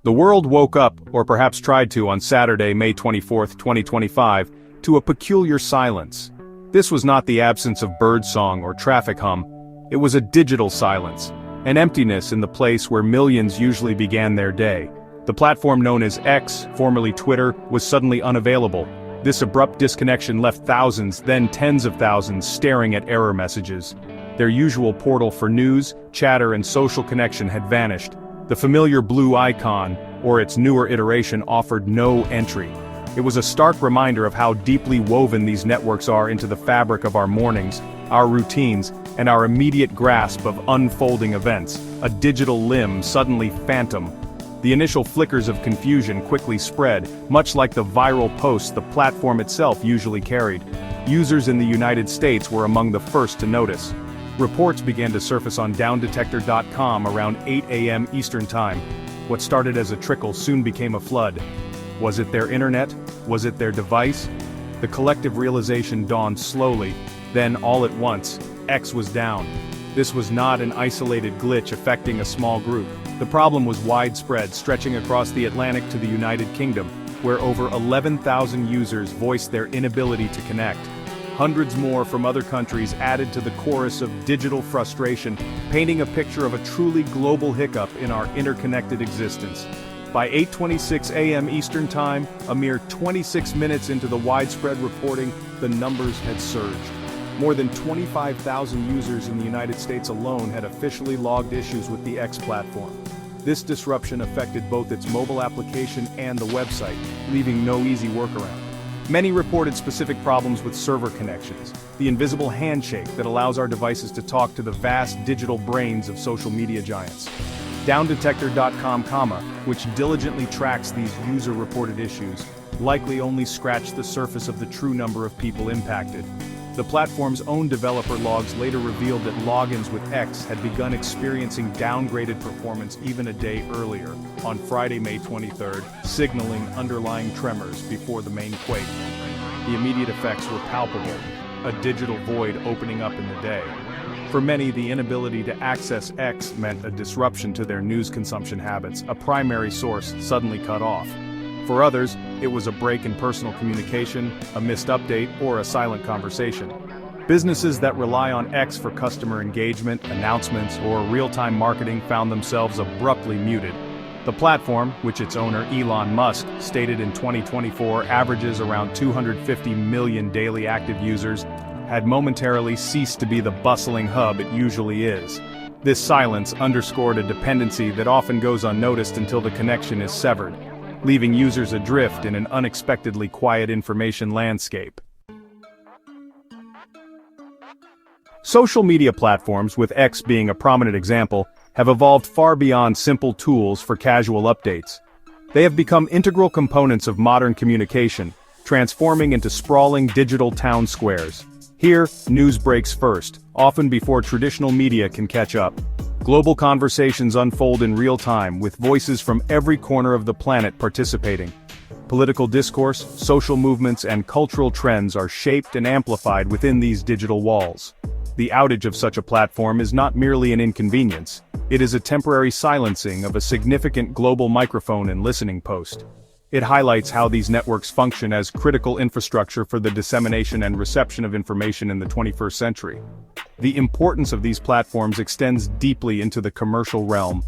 The world woke up, or perhaps tried to on Saturday, May 24, 2025, to a peculiar silence. This was not the absence of birdsong or traffic hum. It was a digital silence, an emptiness in the place where millions usually began their day. The platform known as X, formerly Twitter, was suddenly unavailable. This abrupt disconnection left thousands, then tens of thousands, staring at error messages. Their usual portal for news, chatter, and social connection had vanished. The familiar blue icon, or its newer iteration, offered no entry. It was a stark reminder of how deeply woven these networks are into the fabric of our mornings, our routines, and our immediate grasp of unfolding events. A digital limb suddenly phantom. The initial flickers of confusion quickly spread, much like the viral posts the platform itself usually carried. Users in the United States were among the first to notice. Reports began to surface on downdetector.com around 8 a.m. Eastern Time. What started as a trickle soon became a flood. Was it their internet? Was it their device? The collective realization dawned slowly, then all at once, X was down. This was not an isolated glitch affecting a small group. The problem was widespread, stretching across the Atlantic to the United Kingdom, where over 11,000 users voiced their inability to connect. Hundreds more from other countries added to the chorus of digital frustration, painting a picture of a truly global hiccup in our interconnected existence. By 8:26 a.m. Eastern Time, a mere 26 minutes into the widespread reporting, the numbers had surged. More than 25,000 users in the United States alone had officially logged issues with the X platform. This disruption affected both its mobile application and the website, leaving no easy workaround. Many reported specific problems with server connections, the invisible handshake that allows our devices to talk to the vast digital brains of social media giants. Downdetector.com, which diligently tracks these user-reported issues, likely only scratched the surface of the true number of people impacted. The platform's own developer logs later revealed that logins with X had begun experiencing downgraded performance even a day earlier, on Friday, May 23rd, signaling underlying tremors before the main quake. The immediate effects were palpable, a digital void opening up in the day. For many, the inability to access X meant a disruption to their news consumption habits, a primary source suddenly cut off. For others, it was a break in personal communication, a missed update, or a silent conversation. Businesses that rely on X for customer engagement, announcements, or real-time marketing found themselves abruptly muted. The platform, which its owner Elon Musk stated in 2024 averages around 250 million daily active users, had momentarily ceased to be the bustling hub it usually is. This silence underscored a dependency that often goes unnoticed until the connection is severed, leaving users adrift in an unexpectedly quiet information landscape. Social media platforms, with X being a prominent example, have evolved far beyond simple tools for casual updates. They have become integral components of modern communication, transforming into sprawling digital town squares. Here, news breaks first, often before traditional media can catch up. Global conversations unfold in real time, with voices from every corner of the planet participating. Political discourse, social movements, and cultural trends are shaped and amplified within these digital walls. The outage of such a platform is not merely an inconvenience, it is a temporary silencing of a significant global microphone and listening post. It highlights how these networks function as critical infrastructure for the dissemination and reception of information in the 21st century. The importance of these platforms extends deeply into the commercial realm.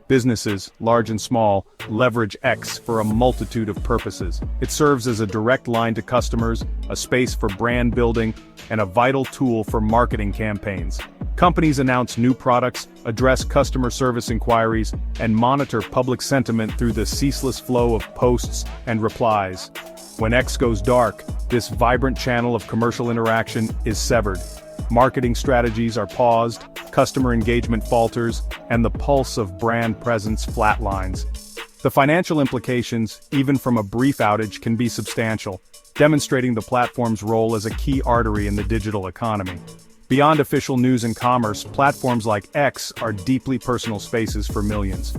Businesses, large and small, leverage X for a multitude of purposes. It serves as a direct line to customers, a space for brand building, and a vital tool for marketing campaigns. Companies announce new products, address customer service inquiries, and monitor public sentiment through the ceaseless flow of posts and replies. When X goes dark, this vibrant channel of commercial interaction is severed. Marketing strategies are paused, customer engagement falters, and the pulse of brand presence flatlines. The financial implications, even from a brief outage, can be substantial, demonstrating the platform's role as a key artery in the digital economy. Beyond official news and commerce, platforms like X are deeply personal spaces for millions.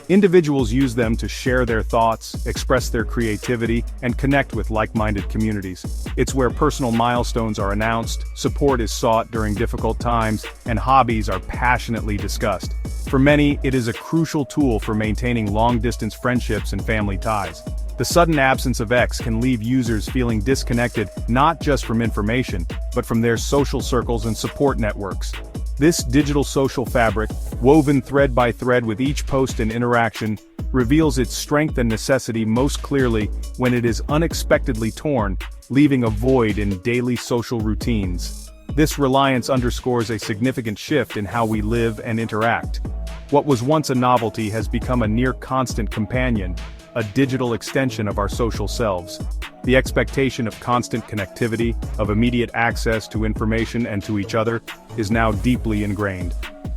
Individuals use them to share their thoughts, express their creativity, and connect with like-minded communities. It's where personal milestones are announced, support is sought during difficult times, and hobbies are passionately discussed. For many, it is a crucial tool for maintaining long-distance friendships and family ties. The sudden absence of X can leave users feeling disconnected not just from information, but from their social circles and support networks. This digital social fabric, woven thread by thread with each post and interaction, reveals its strength and necessity most clearly when it is unexpectedly torn, leaving a void in daily social routines. This reliance underscores a significant shift in how we live and interact. What was once a novelty has become a near-constant companion, a digital extension of our social selves. The expectation of constant connectivity, of immediate access to information and to each other, is now deeply ingrained.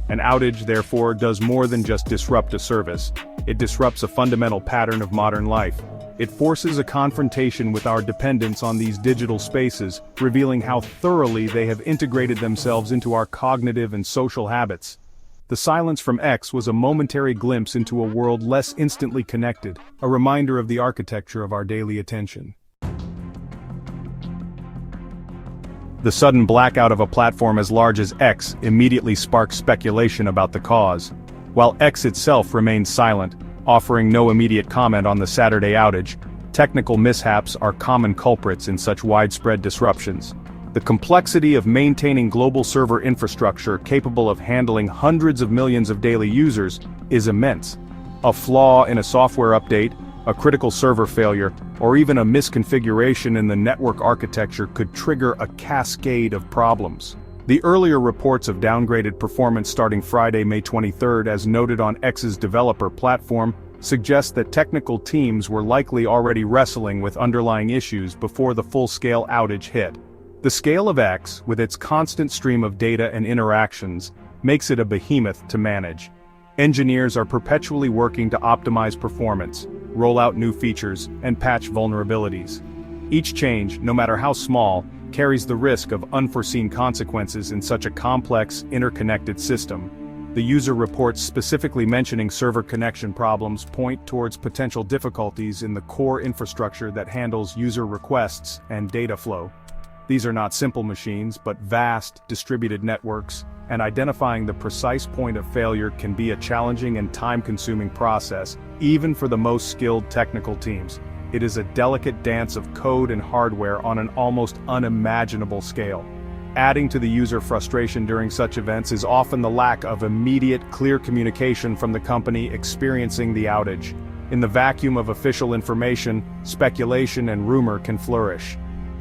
An outage, therefore, does more than just disrupt a service. It disrupts a fundamental pattern of modern life. It forces a confrontation with our dependence on these digital spaces, revealing how thoroughly they have integrated themselves into our cognitive and social habits. The silence from X was a momentary glimpse into a world less instantly connected, a reminder of the architecture of our daily attention. The sudden blackout of a platform as large as X immediately sparked speculation about the cause. While X itself remained silent, offering no immediate comment on the Saturday outage, technical mishaps are common culprits in such widespread disruptions. The complexity of maintaining global server infrastructure capable of handling hundreds of millions of daily users is immense. A flaw in a software update, a critical server failure, or even a misconfiguration in the network architecture could trigger a cascade of problems. The earlier reports of downgraded performance starting Friday, May 23, as noted on X's developer platform, suggest that technical teams were likely already wrestling with underlying issues before the full-scale outage hit. The scale of X, with its constant stream of data and interactions, makes it a behemoth to manage. Engineers are perpetually working to optimize performance, roll out new features, and patch vulnerabilities. Each change, no matter how small, carries the risk of unforeseen consequences in such a complex, interconnected system. The user reports specifically mentioning server connection problems point towards potential difficulties in the core infrastructure that handles user requests and data flow. These are not simple machines, but vast, distributed networks, and identifying the precise point of failure can be a challenging and time-consuming process, even for the most skilled technical teams. It is a delicate dance of code and hardware on an almost unimaginable scale. Adding to the user frustration during such events is often the lack of immediate, clear communication from the company experiencing the outage. In the vacuum of official information, speculation and rumor can flourish.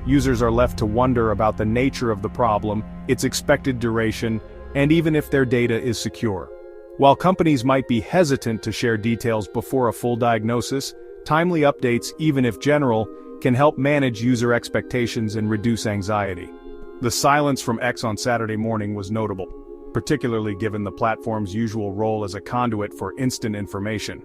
Users are left to wonder about the nature of the problem, its expected duration, and even if their data is secure. While companies might be hesitant to share details before a full diagnosis, timely updates, even if general, can help manage user expectations and reduce anxiety. The silence from X on Saturday morning was notable, particularly given the platform's usual role as a conduit for instant information,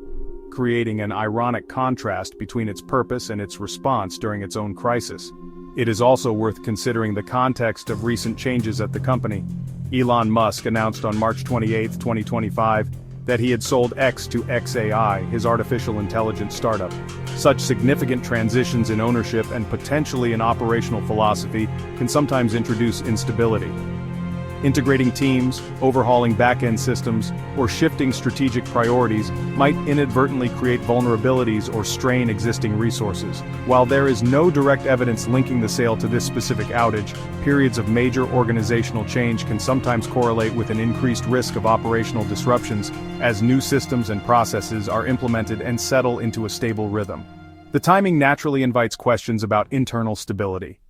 creating an ironic contrast between its purpose and its response during its own crisis. It is also worth considering the context of recent changes at the company. Elon Musk announced on March 28, 2025, that he had sold X to xAI, his artificial intelligence startup. Such significant transitions in ownership and potentially in operational philosophy can sometimes introduce instability. Integrating teams, overhauling back-end systems, or shifting strategic priorities might inadvertently create vulnerabilities or strain existing resources. While there is no direct evidence linking the sale to this specific outage, periods of major organizational change can sometimes correlate with an increased risk of operational disruptions as new systems and processes are implemented and settle into a stable rhythm. The timing naturally invites questions about internal stability.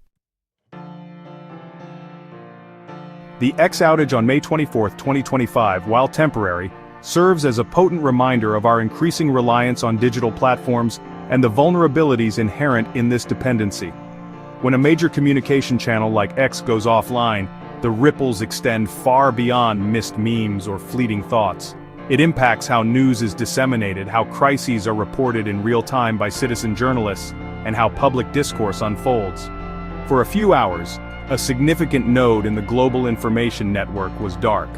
The X outage on May 24, 2025, while temporary, serves as a potent reminder of our increasing reliance on digital platforms and the vulnerabilities inherent in this dependency. When a major communication channel like X goes offline, the ripples extend far beyond missed memes or fleeting thoughts. It impacts how news is disseminated, how crises are reported in real time by citizen journalists, and how public discourse unfolds. For a few hours, a significant node in the global information network was dark.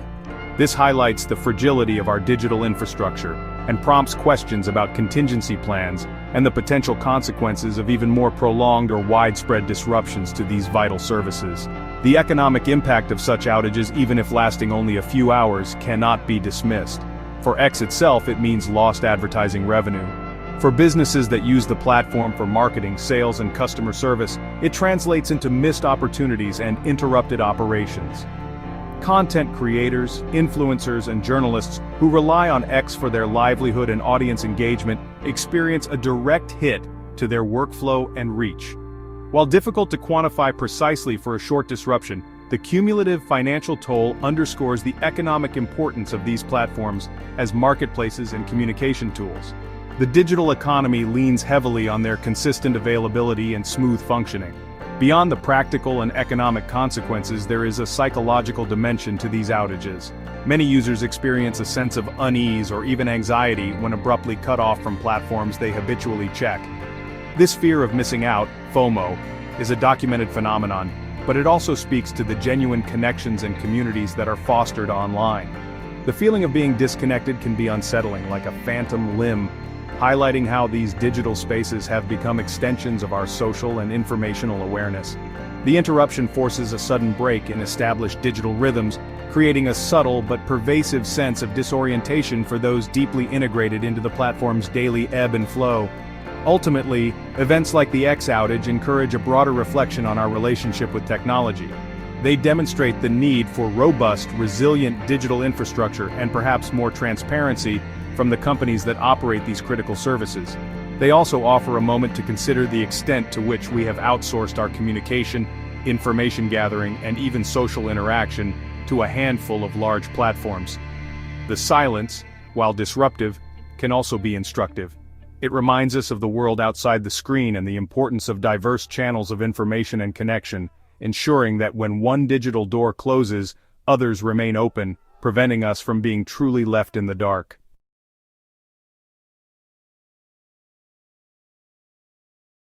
This highlights the fragility of our digital infrastructure and prompts questions about contingency plans and the potential consequences of even more prolonged or widespread disruptions to these vital services. The economic impact of such outages, even if lasting only a few hours, cannot be dismissed. For X itself, it means lost advertising revenue. For businesses that use the platform for marketing, sales, and customer service, it translates into missed opportunities and interrupted operations. Content creators, influencers, and journalists who rely on X for their livelihood and audience engagement experience a direct hit to their workflow and reach. While difficult to quantify precisely for a short disruption, the cumulative financial toll underscores the economic importance of these platforms as marketplaces and communication tools. The digital economy leans heavily on their consistent availability and smooth functioning. Beyond the practical and economic consequences, there is a psychological dimension to these outages. Many users experience a sense of unease or even anxiety when abruptly cut off from platforms they habitually check. This fear of missing out, FOMO, is a documented phenomenon, but it also speaks to the genuine connections and communities that are fostered online. The feeling of being disconnected can be unsettling, like a phantom limb, highlighting how these digital spaces have become extensions of our social and informational awareness. The interruption forces a sudden break in established digital rhythms, creating a subtle but pervasive sense of disorientation for those deeply integrated into the platform's daily ebb and flow. Ultimately, events like the X outage encourage a broader reflection on our relationship with technology. They demonstrate the need for robust, resilient digital infrastructure and perhaps more transparency from the companies that operate these critical services. They also offer a moment to consider the extent to which we have outsourced our communication, information gathering, and even social interaction to a handful of large platforms. The silence, while disruptive, can also be instructive. It reminds us of the world outside the screen and the importance of diverse channels of information and connection, ensuring that when one digital door closes, others remain open, preventing us from being truly left in the dark.